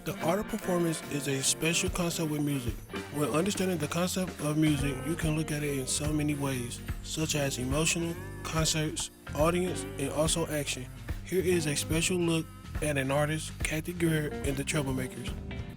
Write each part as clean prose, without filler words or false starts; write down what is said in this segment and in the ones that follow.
The art of performance is a special concept with music. When understanding the concept of music, you can look at it in so many ways, such as emotional, concerts, audience, and also action. Here is a special look at an artist, Cathy Grier, and the Troublemakers.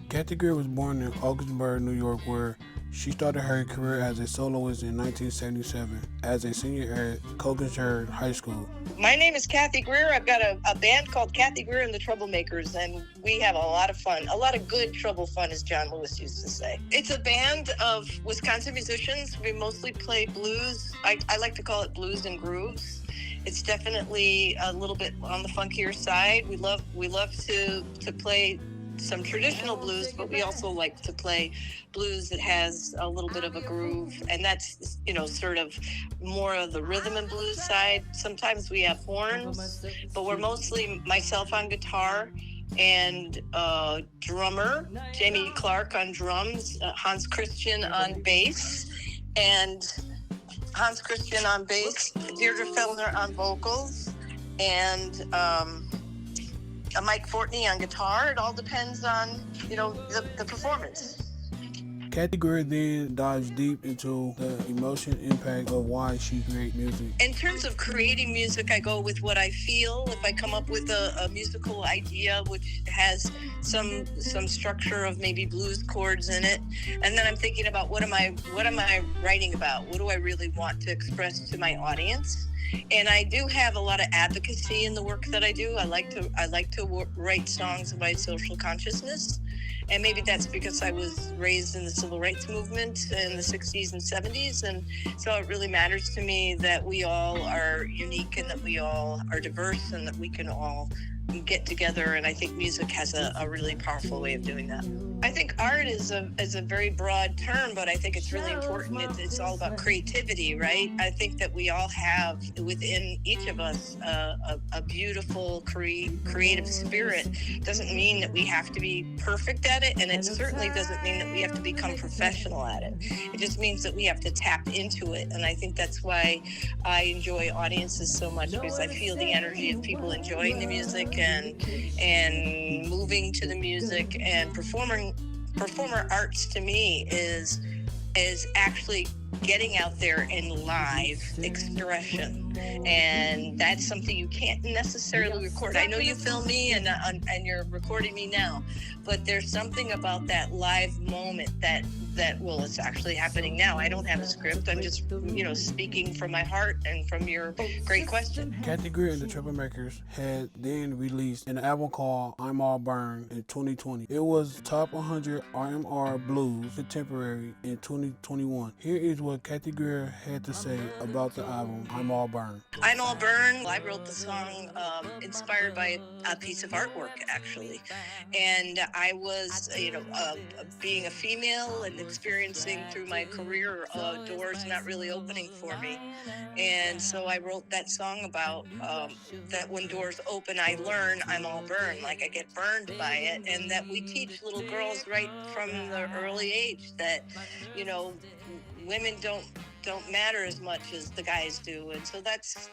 Cathy Grier was born in Augsburg, New York, where she started her career as a soloist in 1977 as a senior at Cogensher High School. My name is Cathy Grier. I've got a band called Cathy Grier and the Troublemakers, and we have a lot of fun. A lot of good trouble fun, as John Lewis used to say. It's a band of Wisconsin musicians. We mostly play blues. I like to call it blues and grooves. It's definitely a little bit on the funkier side. We love to play some traditional blues, but we also like to play blues that has a little bit of a groove, and that's, sort of more of the rhythm and blues side. Sometimes we have horns, but we're mostly myself on guitar and drummer, Jamie Clark on drums, Hans Christian on bass, and Deirdre Fellner on vocals, and Mike Fortney on guitar. It all depends on, the performance. Cathy Grier then dives deep into the emotion impact of why she creates music. In terms of creating music, I go with what I feel. If I come up with a musical idea which has some structure of maybe blues chords in it, and then I'm thinking about what am I writing about? What do I really want to express to my audience? And I do have a lot of advocacy in the work that I do. I like to write songs about social consciousness, and maybe that's because I was raised in the civil rights movement in the 60s and 70s, and so it really matters to me that we all are unique and that we all are diverse and that we can all get together, and I think music has a really powerful way of doing that. I think art is a very broad term, but I think it's really important. It's all about creativity, right? I think that we all have within each of us a beautiful creative spirit. Doesn't mean that we have to be perfect at it, and it certainly doesn't mean that we have to become professional at it. It just means that we have to tap into it, and I think that's why I enjoy audiences so much, because I feel the energy of people enjoying the music and moving to the music, and performer arts to me is actually getting out there in live expression, and that's something you can't necessarily record. I know you film me and you're recording me now, but there's something about that live moment that it's actually happening now. I don't have a script. I'm just speaking from my heart and from your great question. Cathy Grier and the Troublemakers had then released an album called I'm All Burned in 2020. It was top 100 R&R blues contemporary in 2021. Here is what Cathy Grier had to say about the album I'm All Burned. I'm All Burned. I wrote the song inspired by a piece of artwork, actually. And I was, being a female and experiencing through my career doors not really opening for me. And so I wrote that song about that when doors open, I learn I'm all burned, like I get burned by it. And that we teach little girls right from the early age that, women don't matter as much as the guys do, and so that's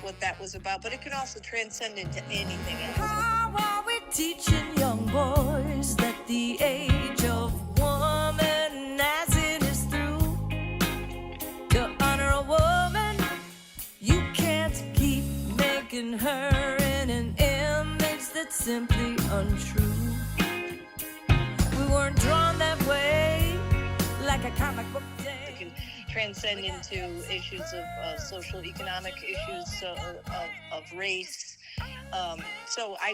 what that was about. But it can also transcend into anything else. How are we teaching young boys that the age of woman as it is through? To honor a woman, you can't keep making her in an image that's simply untrue. We weren't drawn that way, like a comic book day. Transcend into issues of social economic issues of race. So I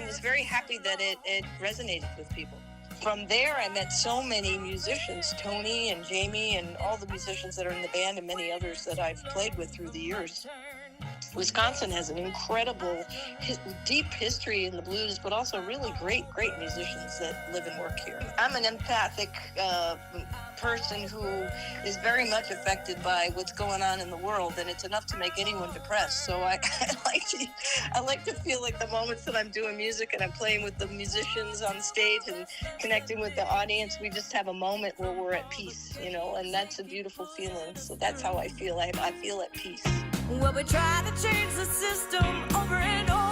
was very happy that it resonated with people. From there, I met so many musicians, Tony and Jamie and all the musicians that are in the band and many others that I've played with through the years. Wisconsin has an incredible, deep history in the blues, but also really great musicians that live and work here. I'm an empathic person who is very much affected by what's going on in the world, and it's enough to make anyone depressed. So I like to feel like the moments that I'm doing music and I'm playing with the musicians on stage and connecting with the audience, we just have a moment where we're at peace, and that's a beautiful feeling. So that's how I feel. I feel at peace. Well, we try to change the system over and over.